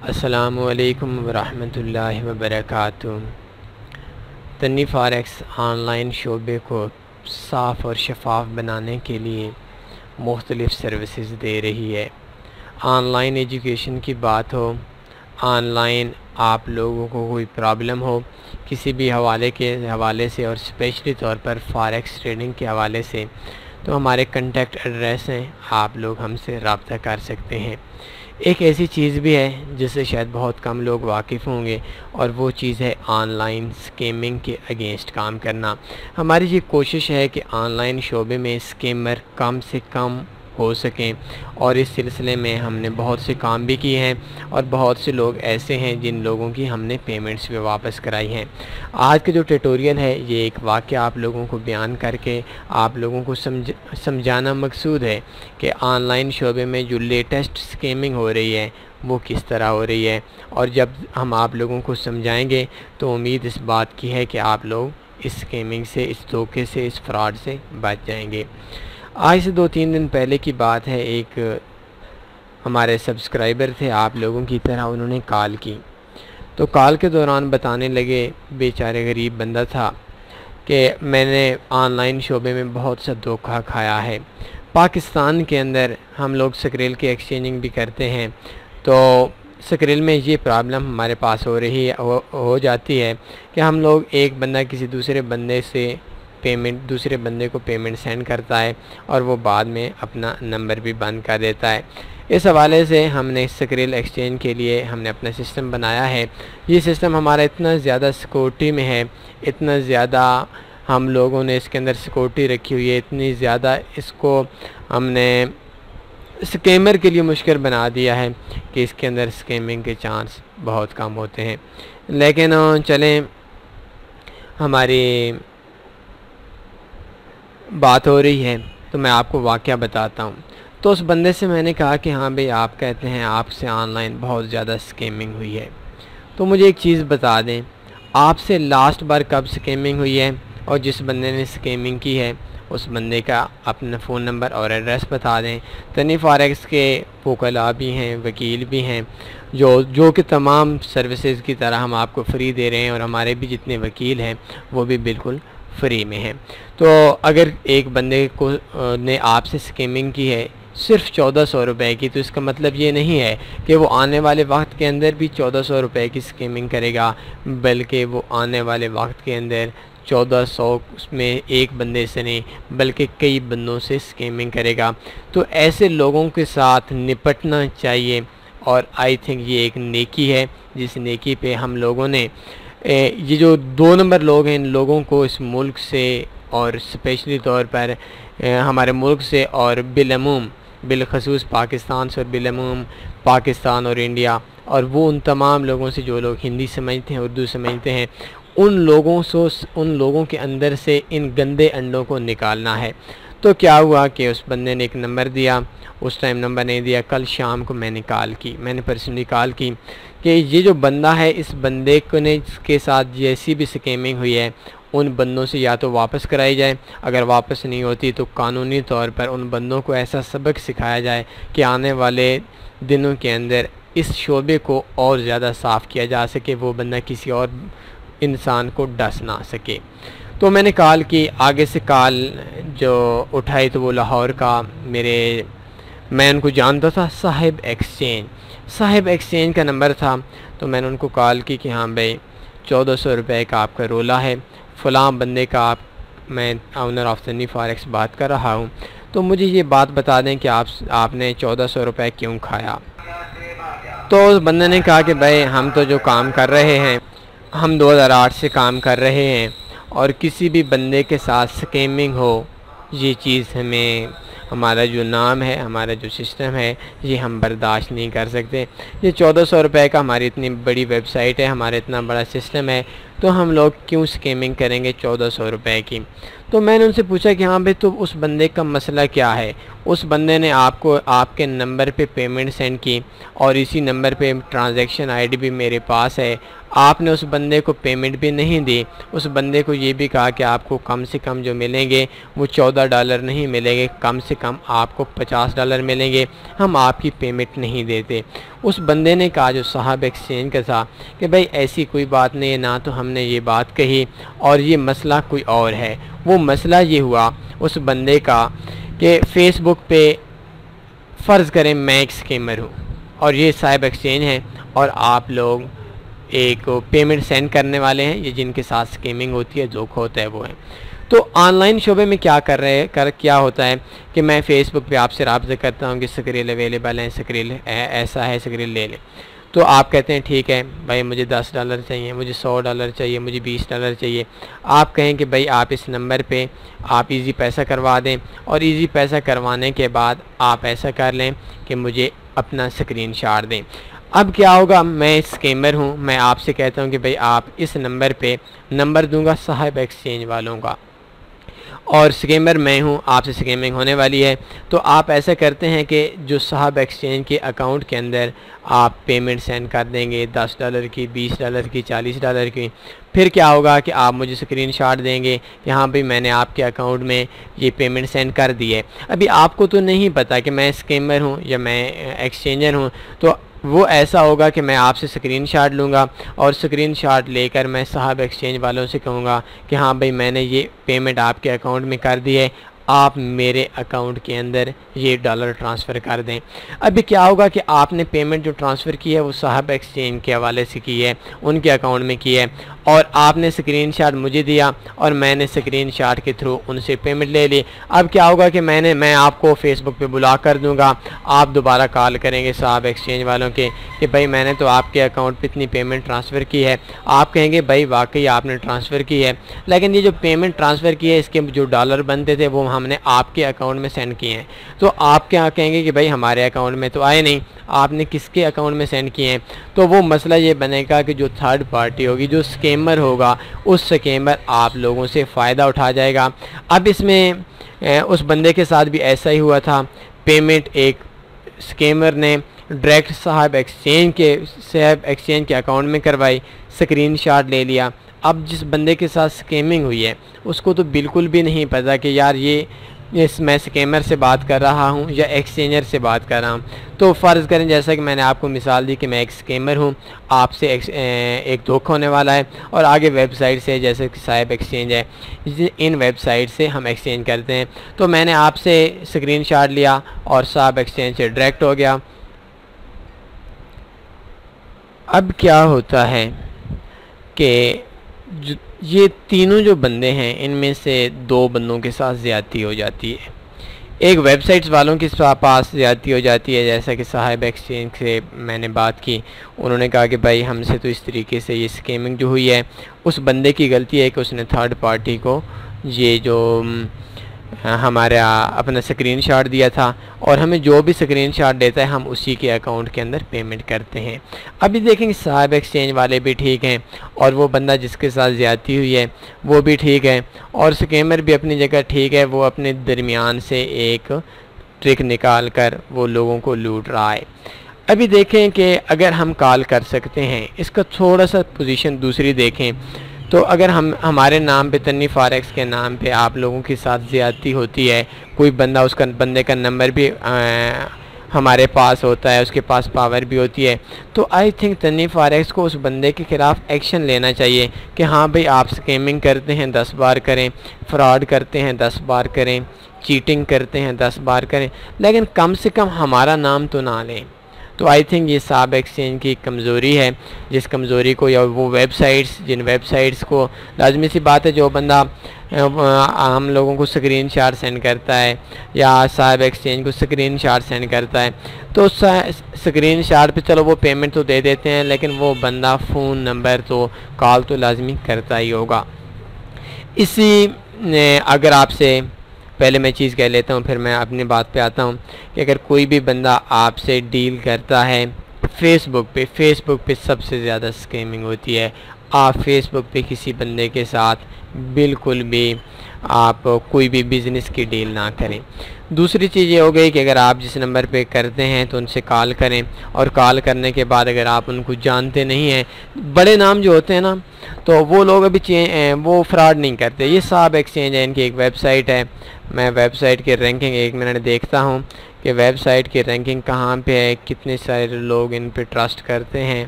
السلام علیکم ورحمۃ اللہ وبرکاتہ۔ تنی فاریکس آن لائن شعبے کو صاف اور شفاف بنانے کے لیے مختلف سروسز دے رہی ہے۔ آن لائن ایجوکیشن کی بات ہو، آن لائن آپ لوگوں کو کوئی پرابلم ہو کسی بھی حوالے سے اور اسپیشلی طور پر فاریکس ٹریڈنگ کے حوالے سے، تو ہمارے کنٹیکٹ ایڈریس ہیں، آپ لوگ ہم سے رابطہ کر سکتے ہیں۔ ایک ایسی چیز بھی ہے جس سے شاید بہت کم لوگ واقف ہوں گے، اور وہ چیز ہے آن لائن سکیمنگ کے اگینسٹ کام کرنا۔ ہماری یہ کوشش ہے کہ آن لائن شعبے میں سکیمر کم سے کم ہو سکیں، اور اس سلسلے میں ہم نے بہت سے کام بھی کیے ہیں، اور بہت سے لوگ ایسے ہیں جن لوگوں کی ہم نے پیمنٹس بھی واپس کرائی ہیں۔ آج کا جو ٹیٹوریل ہے یہ ایک واقعہ آپ لوگوں کو بیان کر کے آپ لوگوں کو سمجھانا مقصود ہے کہ آن لائن شعبے میں جو لیٹسٹ سکیمنگ ہو رہی ہے وہ کس طرح ہو رہی ہے، اور جب ہم آپ لوگوں کو سمجھائیں گے تو امید اس بات کی ہے کہ آپ لوگ اس سکیمنگ سے، اس دھوکے سے، اس فراڈ سے بچ جائیں گے۔ آج سے 2-3 دن پہلے کی بات ہے، ایک ہمارے سبسکرائبر تھے آپ لوگوں کی طرح، انہوں نے کال کی تو کال کے دوران بتانے لگے، بیچارے غریب بندہ تھا، کہ میں نے آن لائن شعبے میں بہت سا دھوکہ کھایا ہے۔ پاکستان کے اندر ہم لوگ سکریل کی ایکسچینجنگ بھی کرتے ہیں، تو سکریل میں یہ پرابلم ہمارے پاس ہو جاتی ہے کہ ہم لوگ ایک بندہ کسی دوسرے بندے کو پیمنٹ سینڈ کرتا ہے، اور وہ بعد میں اپنا نمبر بھی بند کر دیتا ہے۔ اس حوالے سے ہم نے سکریل ایکسچینج کے لیے ہم نے اپنا سسٹم بنایا ہے۔ یہ سسٹم ہمارا اتنا زیادہ سیکورٹی میں ہے، اتنا زیادہ ہم لوگوں نے اس کے اندر سیکورٹی رکھی ہوئی ہے، اتنی زیادہ اس کو ہم نے سکیمر کے لیے مشکل بنا دیا ہے کہ اس کے اندر سکیمنگ کے چانس بہت کم ہوتے ہیں۔ لیکن چلیں، ہماری بات ہو رہی ہے تو میں آپ کو واقعہ بتاتا ہوں۔ تو اس بندے سے میں نے کہا کہ ہاں بھئی، آپ کہتے ہیں آپ سے آن لائن بہت زیادہ سکیمنگ ہوئی ہے، تو مجھے ایک چیز بتا دیں، آپ سے لاسٹ بار کب سکیمنگ ہوئی ہے، اور جس بندے نے سکیمنگ کی ہے اس بندے کا اپنا فون نمبر اور ایڈریس بتا دیں۔ تنی فاریکس کے وکلاء بھی ہیں، وکیل بھی ہیں، جو کہ تمام سروسز کی طرح ہم آپ کو فری دے رہے ہیں، اور ہمارے بھی جتنے وکیل ہیں وہ بھی بالکل فری میں ہیں۔ تو اگر ایک بندے نے آپ سے سکیمنگ کی ہے صرف 1400 روپے کی، تو اس کا مطلب یہ نہیں ہے کہ وہ آنے والے وقت کے اندر بھی 1400 روپے کی سکیمنگ کرے گا، بلکہ وہ آنے والے وقت کے اندر 1400 میں ایک بندے سے نہیں بلکہ کئی بندوں سے سکیمنگ کرے گا۔ تو ایسے لوگوں کے ساتھ نپٹنا چاہیے، اور آئی تھنک یہ ایک نیکی ہے جس نیکی پہ ہم لوگوں نے یہ جو 2 نمبر لوگ ہیں، ان لوگوں کو اس ملک سے، اور اسپیشلی طور پر ہمارے ملک سے، اور بالخصوص پاکستان سے، اور بالعموم پاکستان اور انڈیا، اور وہ ان تمام لوگوں سے جو لوگ ہندی سمجھتے ہیں، اردو سمجھتے ہیں، ان لوگوں کے اندر سے ان گندے انڈوں کو نکالنا ہے۔ تو کیا ہوا کہ اس بندے نے ایک نمبر دیا، اس ٹائم نمبر نہیں دیا، کل شام کو میں نے پرسنلی کال کی کہ یہ جو بندہ ہے، اس بندے کے ساتھ جیسی بھی سکیمنگ ہوئی ہے ان بندوں سے یا تو واپس کرائی جائے، اگر واپس نہیں ہوتی تو قانونی طور پر ان بندوں کو ایسا سبق سکھایا جائے کہ آنے والے دنوں کے اندر اس شعبے کو اور زیادہ صاف کیا جا سکے، وہ بندہ کسی اور انسان کو ڈس نہ سکے۔ تو میں نے کال کی، آگے سے کال جو اٹھائی تو وہ لاہور کا میں ان کو جانتا تھا، صاحب ایکسچینج کا نمبر تھا۔ تو میں نے ان کو کال کی کہ ہاں بھائی 1400 روپے کا آپ کا رولا ہے، فلاں بندے کا میں آنر آف تنی فاریکس بات کر رہا ہوں، تو مجھے یہ بات بتا دیں کہ آپ نے 1400 روپے کیوں کھایا۔ تو اس بندے نے کہا کہ بھائی ہم تو جو کام کر رہے ہیں، ہم 2008 سے کام کر رہے ہیں، اور کسی بھی بندے کے ساتھ سکیمنگ ہو، یہ چیز ہمارا جو نام ہے، ہمارا جو سسٹم ہے، یہ ہم برداشت نہیں کر سکتے۔ یہ 1400 روپے کا، ہماری اتنی بڑی ویب سائٹ ہے، ہمارا اتنا بڑا سسٹم ہے، تو ہم لوگ کیوں سکیمنگ کریں گے 1400 روپے کی۔ تو میں نے ان سے پوچھا کہ ہاں بھائی، تو اس بندے کا مسئلہ کیا ہے؟ اس بندے نے آپ کے نمبر پہ پیمنٹ سینڈ کی، اور اسی نمبر پہ ٹرانزیکشن آئی ڈی بھی میرے پاس ہے، آپ نے اس بندے کو پیمنٹ بھی نہیں دی، اس بندے کو یہ بھی کہا کہ آپ کو کم سے کم جو ملیں گے وہ $14 نہیں ملیں گے، کم سے کم آپ کو $50 ملیں گے، ہم آپ کی پیمنٹ نہیں دیتے۔ اس بندے نے کہا جو صاحب ایکسچینج کا تھا کہ بھائی ایسی کوئی بات نہیں ہے، نہ تو ہم نے یہ بات کہی اور یہ مسئلہ کوئی اور ہے۔ وہ مسئلہ یہ ہوا اس بندے کا کہ فیس بک پہ فرض کریں میں ایک اسکیمر ہوں اور یہ صاحب ایکسچینج ہیں اور آپ لوگ ایک پیمنٹ سینڈ کرنے والے ہیں، یہ جن کے ساتھ اسکیمنگ ہوتی ہے، دھوکہ ہوتا ہے، وہ ہیں۔ تو آن لائن شعبے میں کیا ہوتا ہے کہ میں فیس بک پہ آپ سے رابطہ کرتا ہوں کہ سکریل اویلیبل ہیں، سکریل ایسا ہے، سکریل لے لیں۔ تو آپ کہتے ہیں ٹھیک ہے بھائی مجھے $10 چاہیے، مجھے $100 چاہیے، مجھے $20 چاہیے۔ آپ کہیں کہ بھائی آپ اس نمبر پہ آپ ایزی پیسہ کروا دیں، اور ایزی پیسہ کروانے کے بعد آپ ایسا کر لیں کہ مجھے اپنا اسکرین شاٹ دیں۔ اب کیا ہوگا، میں اسکیمر ہوں، میں آپ سے کہتا ہوں کہ بھائی آپ اس نمبر پہ نمبر دوں گا صاحب ایکسچینج والوں کا، اور اسکیمر میں ہوں، آپ سے اسکیمنگ ہونے والی ہے۔ تو آپ ایسا کرتے ہیں کہ جو صاحب ایکسچینج کے اکاؤنٹ کے اندر آپ پیمنٹ سینڈ کر دیں گے $10 کی، $20 کی، $40 کی۔ پھر کیا ہوگا کہ آپ مجھے اسکرین شاٹ دیں گے کہ ہاں بھئی میں نے آپ کے اکاؤنٹ میں یہ پیمنٹ سینڈ کر دی ہے۔ ابھی آپ کو تو نہیں پتہ کہ میں اسکیمر ہوں یا میں ایکسچینجر ہوں، تو وہ ایسا ہوگا کہ میں آپ سے اسکرین شاٹ لوں گا اور اسکرین شاٹ لے کر میں صاحب ایکسچینج والوں سے کہوں گا کہ ہاں بھئی میں نے یہ پیمنٹ آپ کے اکاؤنٹ میں کر دی ہے، آپ میرے اکاؤنٹ کے اندر یہ ڈالر ٹرانسفر کر دیں۔ ابھی کیا ہوگا کہ آپ نے پیمنٹ جو ٹرانسفر کی ہے وہ صاحب ایکسچینج کے حوالے سے کی ہے، ان کے اکاؤنٹ میں کی ہے، اور آپ نے اسکرین شاٹ مجھے دیا اور میں نے اسکرین شاٹ کے تھرو ان سے پیمنٹ لے لی۔ اب کیا ہوگا کہ میں آپ کو فیس بک پہ بلا کر دوں گا، آپ دوبارہ کال کریں گے صاحب ایکسچینج والوں کے کہ بھائی میں نے تو آپ کے اکاؤنٹ پہ اتنی پیمنٹ ٹرانسفر کی ہے۔ آپ کہیں گے بھائی واقعی آپ نے ٹرانسفر کی ہے، لیکن یہ جو پیمنٹ ٹرانسفر کی ہے اس کے جو ڈالر بنتے تھے وہ ہم نے آپ کے اکاؤنٹ میں سینڈ کیے ہیں۔ تو آپ کیا کہیں گے کہ بھائی ہمارے اکاؤنٹ میں تو آئے نہیں، آپ نے کس کے اکاؤنٹ میں سینڈ کیے ہیں؟ تو وہ مسئلہ یہ بنے گا کہ جو تھرڈ پارٹی ہوگی، جو اسکیمر ہوگا، اس اسکیمر آپ لوگوں سے فائدہ اٹھا جائے گا۔ اب اس میں اس بندے کے ساتھ بھی ایسا ہی ہوا تھا، پیمنٹ ایک اسکیمر نے ڈائریکٹ صاحب ایکسچینج کے اکاؤنٹ میں کروائی، اسکرین شاٹ لے لیا۔ اب جس بندے کے ساتھ اسکیمنگ ہوئی ہے اس کو تو بالکل بھی نہیں پتہ کہ یار میں اسکیمر سے بات کر رہا ہوں یا ایکسچینجر سے بات کر رہا ہوں۔ تو فرض کریں جیسا کہ میں نے آپ کو مثال دی کہ میں ایک اسکیمر ہوں، آپ سے ایک دھوکہ ہونے والا ہے، اور آگے ویب سائٹ سے جیسے کہ صاحب ایکسچینج ہے، ان ویب سائٹ سے ہم ایکسچینج کرتے ہیں۔ تو میں نے آپ سے اسکرین شاٹ لیا اور صاحب ایکسچینج سے ڈائریکٹ ہو گیا۔ اب کیا ہوتا ہے کہ یہ تینوں جو بندے ہیں ان میں سے 2 بندوں کے ساتھ زیادتی ہو جاتی ہے۔ ایک ویب سائٹس والوں کے پاس زیادتی ہو جاتی ہے، جیسا کہ صاحب ایکسچینج سے میں نے بات کی، انہوں نے کہا کہ بھائی ہم سے تو اس طریقے سے یہ اسکیمنگ جو ہوئی ہے، اس بندے کی غلطی ہے کہ اس نے تھرڈ پارٹی کو یہ جو ہمارا اپنا اسکرین شاٹ دیا تھا، اور ہمیں جو بھی اسکرین شاٹ دیتا ہے ہم اسی کے اکاؤنٹ کے اندر پیمنٹ کرتے ہیں۔ ابھی دیکھیں صاحب ایکسچینج والے بھی ٹھیک ہیں، اور وہ بندہ جس کے ساتھ زیادتی ہوئی ہے وہ بھی ٹھیک ہے، اور اسکیمر بھی اپنی جگہ ٹھیک ہے، وہ اپنے درمیان سے ایک ٹرک نکال کر وہ لوگوں کو لوٹ رہا ہے۔ ابھی دیکھیں کہ اگر ہم کال کر سکتے ہیں، اس کا تھوڑا سا پوزیشن دوسری دیکھیں، تو اگر ہمارے نام پہ تنی فاریکس کے نام پہ آپ لوگوں کے ساتھ زیادتی ہوتی ہے، کوئی بندہ بندے کا نمبر بھی ہمارے پاس ہوتا ہے، اس کے پاس پاور بھی ہوتی ہے، تو آئی تھنک تنی فاریکس کو اس بندے کے خلاف ایکشن لینا چاہیے کہ ہاں بھئی آپ اسکیمنگ کرتے ہیں 10 بار کریں، فراڈ کرتے ہیں 10 بار کریں، چیٹنگ کرتے ہیں 10 بار کریں، لیکن کم سے کم ہمارا نام تو نہ لیں۔ تو آئی تھنک یہ صاحب ایکسچینج کی کمزوری ہے، جس کمزوری کو یا وہ ویب سائٹس جن ویب سائٹس کو لازمی سی بات ہے جو بندہ ہم لوگوں کو اسکرین شاٹ سینڈ کرتا ہے یا صاحب ایکسچینج کو اسکرین شاٹ سینڈ کرتا ہے، تو اسکرین شاٹ پہ چلو وہ پیمنٹ تو دے دیتے ہیں، لیکن وہ بندہ فون نمبر تو کال تو لازمی کرتا ہی ہوگا۔ اگر آپ سے پہلے میں چیز کہہ لیتا ہوں پھر میں اپنی بات پہ آتا ہوں کہ اگر کوئی بھی بندہ آپ سے ڈیل کرتا ہے فیس بک پہ سب سے زیادہ اسکیمنگ ہوتی ہے۔ آپ فیس بک پہ کسی بندے کے ساتھ بالکل بھی آپ کوئی بھی بزنس کی ڈیل نہ کریں۔ دوسری چیز یہ ہو گئی کہ اگر آپ جس نمبر پہ کرتے ہیں تو ان سے کال کریں، اور کال کرنے کے بعد اگر آپ ان کو جانتے نہیں ہیں، بڑے نام جو ہوتے ہیں نا، تو وہ لوگ ابھی وہ فراڈ نہیں کرتے۔ یہ صاحب ایکسچینج ہے، ان کی ایک ویب سائٹ ہے، میں ویب سائٹ کی رینکنگ 1 منٹ دیکھتا ہوں کہ ویب سائٹ کی رینکنگ کہاں پہ ہے، کتنے سارے لوگ ان پہ ٹرسٹ کرتے ہیں۔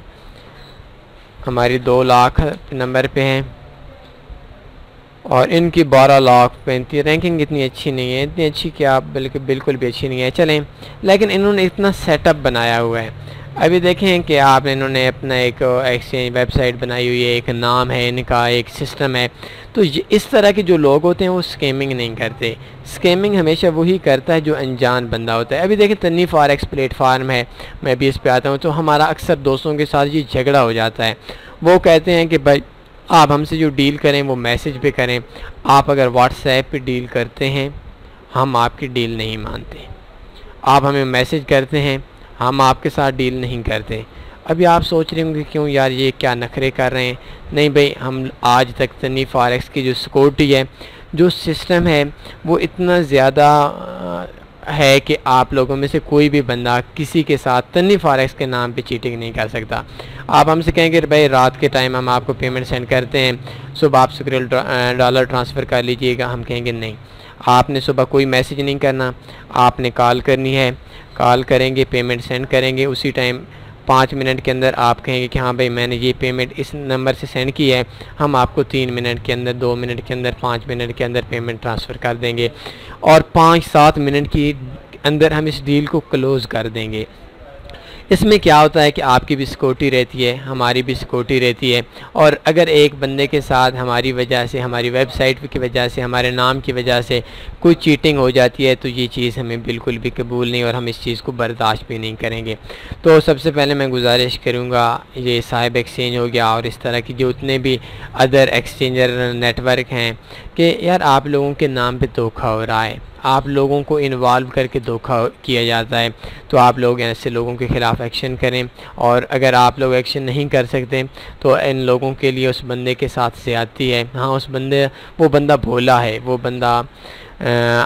ہماری 2 لاکھ نمبر پہ ہیں اور ان کی 12 لاکھ 35۔ رینکنگ اتنی اچھی نہیں ہے، اتنی اچھی کہ آپ بالکل بھی اچھی نہیں ہے، چلیں، لیکن انہوں نے اتنا سیٹ اپ بنایا ہوا ہے۔ ابھی دیکھیں کہ انہوں نے اپنا ایک ایکسچینج ویب سائٹ بنائی ہوئی ہے، ایک نام ہے ان کا، ایک سسٹم ہے۔ تو اس طرح کے جو لوگ ہوتے ہیں وہ سکیمنگ نہیں کرتے۔ سکیمنگ ہمیشہ وہی کرتا ہے جو انجان بندہ ہوتا ہے۔ ابھی دیکھیں تنی فاریکس پلیٹ فارم ہے، میں بھی اس پہ آتا ہوں، تو ہمارا اکثر دوستوں کے ساتھ یہ جھگڑا ہو جاتا ہے۔ وہ کہتے ہیں کہ بھائی آپ ہم سے جو ڈیل کریں وہ میسج پہ کریں، آپ اگر واٹس ایپ پہ ڈیل کرتے ہیں ہم آپ کی ڈیل نہیں مانتے، آپ ہمیں میسج کرتے ہیں ہم آپ کے ساتھ ڈیل نہیں کرتے۔ ابھی آپ سوچ رہے ہوں گے کیوں یار یہ کیا نخرے کر رہے ہیں؟ نہیں بھائی، ہم آج تک تنی فاریکس کی جو سیکورٹی ہے، جو سسٹم ہے، وہ اتنا زیادہ ہے کہ آپ لوگوں میں سے کوئی بھی بندہ کسی کے ساتھ تنی فاریکس کے نام پہ چیٹنگ نہیں کر سکتا۔ آپ ہم سے کہیں گے بھائی رات کے ٹائم ہم آپ کو پیمنٹ سینڈ کرتے ہیں، صبح آپ $1 ٹرانسفر کر لیجئے گا، ہم کہیں گے نہیں، آپ نے صبح کوئی میسج نہیں کرنا، آپ نے کال کرنی ہے، کال کریں گے، پیمنٹ سینڈ کریں گے، اسی ٹائم 5 منٹ کے اندر آپ کہیں گے کہ ہاں بھائی میں نے یہ پیمنٹ اس نمبر سے سینڈ کی ہے، ہم آپ کو 3 منٹ کے اندر، 2 منٹ کے اندر، 5 منٹ کے اندر پیمنٹ ٹرانسفر کر دیں گے، اور 5-7 منٹ کی اندر ہم اس ڈیل کو کلوز کر دیں گے۔ اس میں کیا ہوتا ہے کہ آپ کی بھی سیکورٹی رہتی ہے، ہماری بھی سیکورٹی رہتی ہے، اور اگر ایک بندے کے ساتھ ہماری وجہ سے، ہماری ویب سائٹ کی وجہ سے، ہمارے نام کی وجہ سے کوئی چیٹنگ ہو جاتی ہے تو یہ چیز ہمیں بالکل بھی قبول نہیں، اور ہم اس چیز کو برداشت بھی نہیں کریں گے۔ تو سب سے پہلے میں گزارش کروں گا، یہ صاحب ایکسچینج ہو گیا اور اس طرح کی جو اتنے بھی ادر ایکسچینجر نیٹ ورک ہیں، کہ یار آپ لوگوں کے نام پہ دھوکہ ہو رہا ہے، آپ لوگوں کو انوالو کر کے دھوکہ کیا جاتا ہے، تو آپ لوگ ایسے لوگوں کے خلاف ایکشن کریں، اور اگر آپ لوگ ایکشن نہیں کر سکتے تو ان لوگوں کے لیے اس بندے کے ساتھ زیادتی ہے۔ ہاں وہ بندہ بھولا ہے، وہ بندہ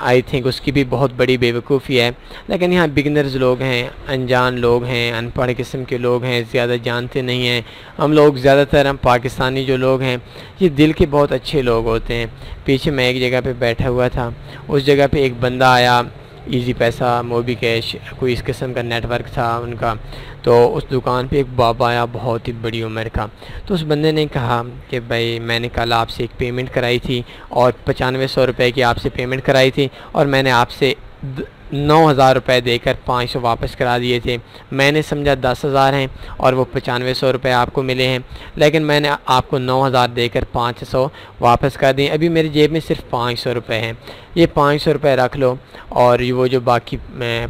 آئی تھنک اس کی بھی بہت بڑی بے وقوفی ہے، لیکن یہاں بگنرز لوگ ہیں، انجان لوگ ہیں، ان پڑھ قسم کے لوگ ہیں، زیادہ جانتے نہیں ہیں۔ ہم لوگ زیادہ تر ہم پاکستانی جو لوگ ہیں یہ دل کے بہت اچھے لوگ ہوتے ہیں۔ پیچھے میں ایک جگہ پہ بیٹھا ہوا تھا، اس جگہ پہ ایک بندہ آیا، ایزی پیسہ، موبی کیش، کوئی اس قسم کا نیٹ ورک تھا ان کا، تو اس دکان پہ ایک بابا آیا بہت ہی بڑی عمر کا، تو اس بندے نے کہا کہ بھائی میں نے کل آپ سے ایک پیمنٹ کرائی تھی، اور 9500 روپے کی آپ سے پیمنٹ کرائی تھی، اور میں نے آپ سے 9000 روپے دے کر 500 واپس کرا دیے تھے، میں نے سمجھا 10,000 ہیں اور وہ 9500 روپے آپ کو ملے ہیں، لیکن میں نے آپ کو 9000 دے کر 500 واپس کر دیے، ابھی میری جیب میں صرف 500 روپے ہیں، یہ 500 روپے رکھ لو، اور وہ جو باقی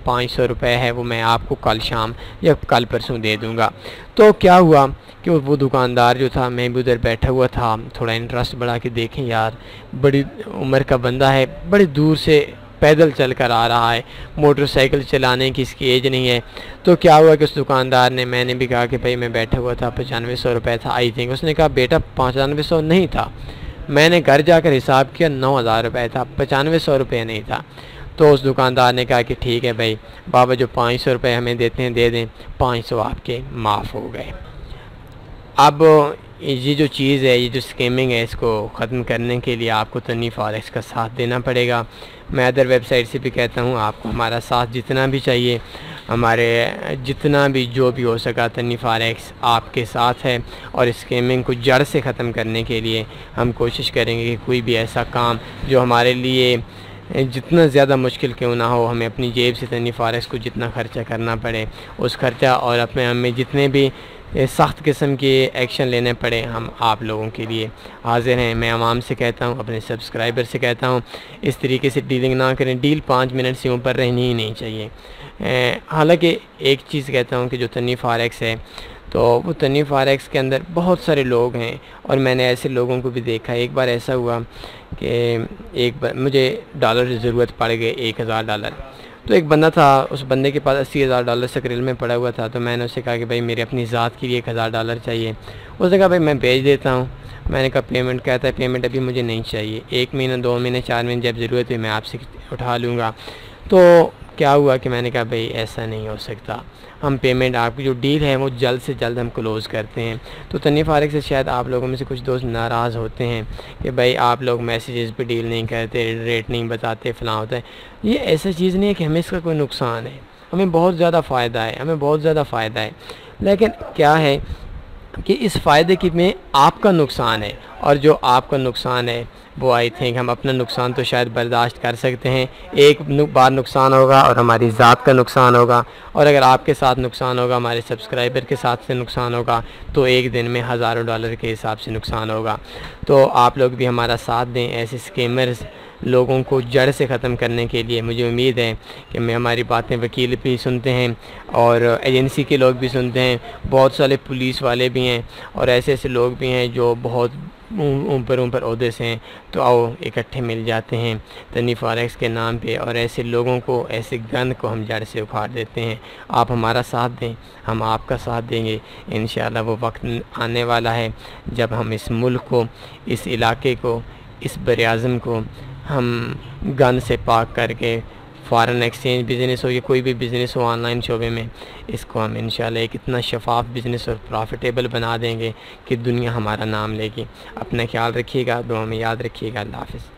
500 روپے ہے وہ میں آپ کو کل شام یا کل پرسوں دے دوں گا۔ تو کیا ہوا کہ وہ دکاندار جو تھا، میں بھی ادھر بیٹھا ہوا تھا، تھوڑا انٹرسٹ بڑھا کے دیکھیں یار بڑی عمر کا بندہ ہے، بڑی دور سے پیدل چل کر آ رہا ہے، موٹر سائیکل چلانے کی اس کی ایج نہیں ہے۔ تو کیا ہوا کہ اس دکاندار نے، میں نے بھی کہا کہ بھائی میں بیٹھا ہوا تھا، 9500 روپے تھا آئی تھنک، اس نے کہا بیٹا 9500 نہیں تھا، میں نے گھر جا کر حساب کیا 9000 روپے تھا، 9500 روپے نہیں تھا۔ تو اس دکاندار نے کہا کہ ٹھیک ہے بھائی بابا، جو 500 روپے ہمیں دیتے ہیں دے دیں، 500 آپ کے معاف ہو گئے۔ اب یہ جو چیز ہے، یہ جو سکیمنگ ہے، اس کو ختم کرنے کے لیے آپ کو تنی فاریکس کا ساتھ دینا پڑے گا۔ میں ادر ویب سائٹ سے بھی کہتا ہوں آپ کو ہمارا ساتھ جتنا بھی چاہیے، ہمارے جتنا بھی جو بھی ہو سکا، تنی فاریکس آپ کے ساتھ ہے، اور اسکیمنگ کو جڑ سے ختم کرنے کے لیے ہم کوشش کریں گے کہ کوئی بھی ایسا کام جو ہمارے لیے جتنا زیادہ مشکل کیوں نہ ہو، ہمیں اپنی جیب سے تنی فاریکس کو جتنا خرچہ کرنا پڑے اس خرچہ، اور ہمیں جتنے بھی سخت قسم کے ایکشن لینے پڑے، ہم آپ لوگوں کے لیے حاضر ہیں۔ میں عوام سے کہتا ہوں، اپنے سبسکرائبر سے کہتا ہوں، اس طریقے سے ڈیلنگ نہ کریں، ڈیل 5 منٹ سے اوپر رہنی ہی نہیں چاہیے۔ حالانکہ ایک چیز کہتا ہوں کہ جو تنی فاریکس ہے، تو وہ تنی فاریکس کے اندر بہت سارے لوگ ہیں، اور میں نے ایسے لوگوں کو بھی دیکھا۔ ایک بار ایسا ہوا کہ مجھے ڈالر کی ضرورت پڑ گئی، $1000، تو ایک بندہ تھا، اس بندے کے پاس $80,000 سکریل میں پڑا ہوا تھا، تو میں نے اسے کہا کہ بھائی میرے اپنی ذات کے لیے $1000 چاہیے۔ اس نے کہا بھائی میں بھیج دیتا ہوں۔ میں نے کہا پیمنٹ کہتا ہے پیمنٹ ابھی مجھے نہیں چاہیے، 1 مہینہ 2 مہینے 4 مہینے جب ضرورت ہے میں آپ سے اٹھا لوں گا۔ تو کیا ہوا کہ میں نے کہا بھائی ایسا نہیں ہو سکتا، ہم پیمنٹ آپ کی جو ڈیل ہے وہ جلد سے جلد ہم کلوز کرتے ہیں۔ تو تنویر فارغ سے شاید آپ لوگوں میں سے کچھ دوست ناراض ہوتے ہیں کہ بھائی آپ لوگ میسیجز پہ ڈیل نہیں کرتے، ریٹ نہیں بتاتے، فلاں ہوتا ہے۔ یہ ایسا چیز نہیں ہے کہ ہمیں اس کا کوئی نقصان ہے، ہمیں بہت زیادہ فائدہ ہے، ہمیں بہت زیادہ فائدہ ہے، لیکن کیا ہے کہ اس فائدے کی میں آپ کا نقصان ہے، اور جو آپ کا نقصان ہے وہ آئی تھنک ہم اپنا نقصان تو شاید برداشت کر سکتے ہیں، ایک بار نقصان ہوگا اور ہماری ذات کا نقصان ہوگا، اور اگر آپ کے ساتھ نقصان ہوگا، ہمارے سبسکرائبر کے ساتھ سے نقصان ہوگا، تو ایک دن میں ہزاروں ڈالر کے حساب سے نقصان ہوگا۔ تو آپ لوگ بھی ہمارا ساتھ دیں ایسے اسکیمرز لوگوں کو جڑ سے ختم کرنے کے لیے۔ مجھے امید ہے کہ میں ہماری باتیں وکیل بھی سنتے ہیں اور ایجنسی کے لوگ بھی سنتے ہیں، بہت سارے پولیس والے بھی ہیں، اور ایسے ایسے لوگ بھی ہیں جو بہت اوپر عہدے سے ہیں۔ تو آؤ اکٹھے مل جاتے ہیں تنویر فارغ کے نام پہ، اور ایسے لوگوں کو، ایسے گند کو ہم جڑ سے اکھاڑ دیتے ہیں۔ آپ ہمارا ساتھ دیں، ہم آپ کا ساتھ دیں گے۔ انشاءاللہ وہ وقت آنے والا ہے جب ہم اس ملک کو، اس علاقے کو، اس براعظم کو ہم گند سے پاک کر کے فارن ایکسچینج بزنس ہو یا کوئی بھی بزنس ہو آن لائن شعبے میں، اس کو ہم انشاءاللہ ایک اتنا شفاف بزنس اور پروفیٹیبل بنا دیں گے کہ دنیا ہمارا نام لے گی۔ اپنا خیال رکھیے گا، دعا میں یاد رکھیے گا۔ اللہ حافظ۔